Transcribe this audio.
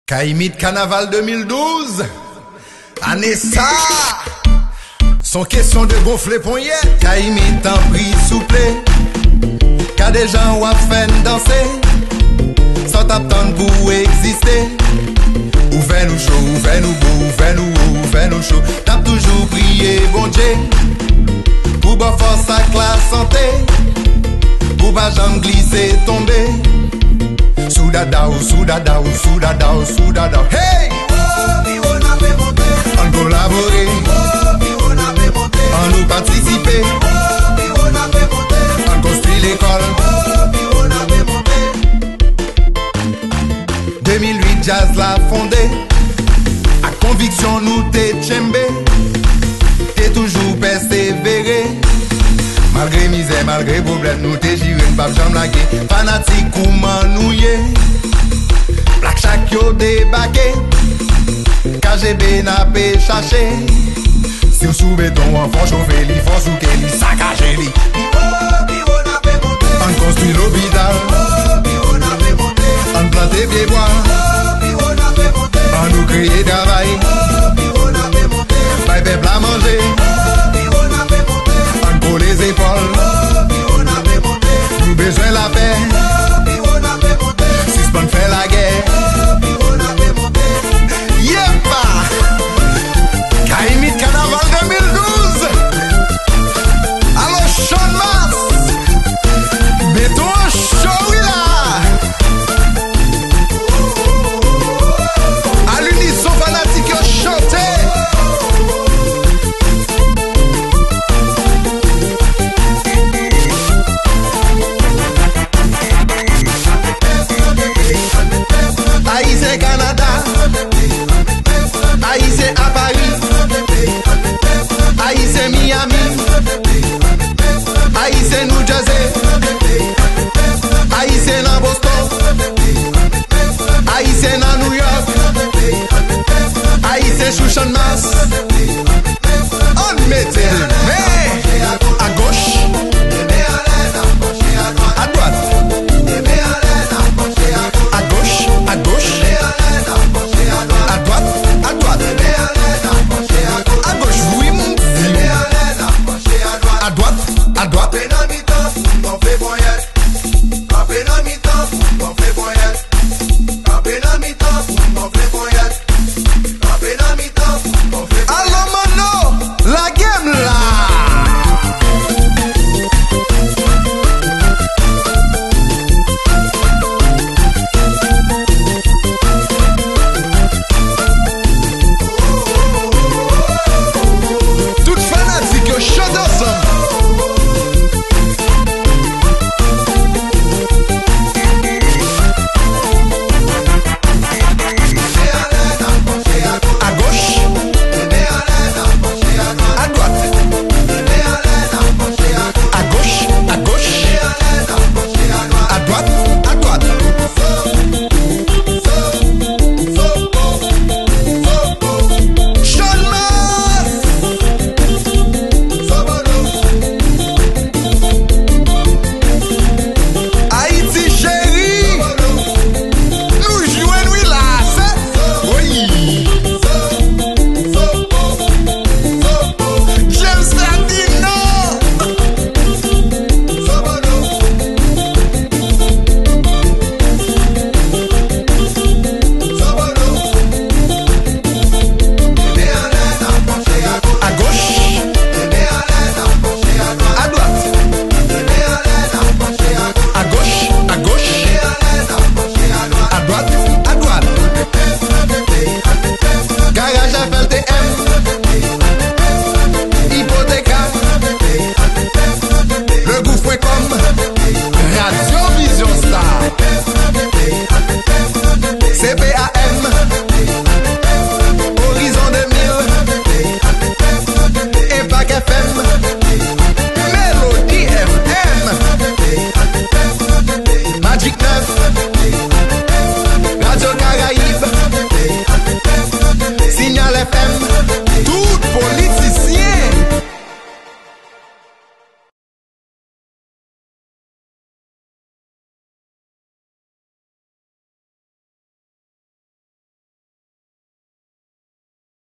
Kaimit Carnaval 2012, année ça. Sans question de gonfler poignette, Kaimit en pris souple. Car des gens ou fait danser, sans t'attendre pour exister. Ouvrez nous chaud, ouvrez nous beau, ouvrez nous haut, ouvrez nous chaud. T'as toujours prié, bon Dieu, pour bonne force à la santé, pour pas jamais glisser, tomber. Soudada ou soudada ou soudada ou soudada. Hey! On collaborer, on nous participer, on construit l'école. 2008 jazz l'a fondé, à conviction nous t'es tchembé, t'es toujours persévéré. Malgré misère, malgré problème, nous t'es giré, pas jamais lagué. Fanatique ou manouillé, Black Shack yo débarqué, KGB n'a pas cherché. Si vous souvez ton enfant chauffé, li faut souke li saccagé li. On construit l'hôpital, on plante des pieds bois, on nous crée travail, on peuple à manger, on pour les épaules, nous besoin la paix, suspend fait la guerre. Yepa! Kaimit Carnaval 2012. Alors Sean Mars, béton chaud là. À l'unisson fanatique chanté. Haïtien Canada, Haïtien à Paris, Haïtien Miami, Haïtien New Jersey, Haïtien à Boston, Haïtien à New York, Haïtien sous Sean Mars. On mettait le mais à gauche, à droite, à gauche, à gauche, à droite, à droite, à gauche, oui, à droite, à droite. Allô Mono, la game là. Toute fanatique chaud ensemble. À gauche, à droite, à gauche, à gauche, à droite, à droite. Sean Mars. Haïti chérie, nous jouons nous là, c'est oui. James Ferdinand. À gauche, à droite, à gauche, à gauche, à droite, à droite. Garage FLTM, Hypothéca, le gouffre.com, Radio Vision Star, CPAS.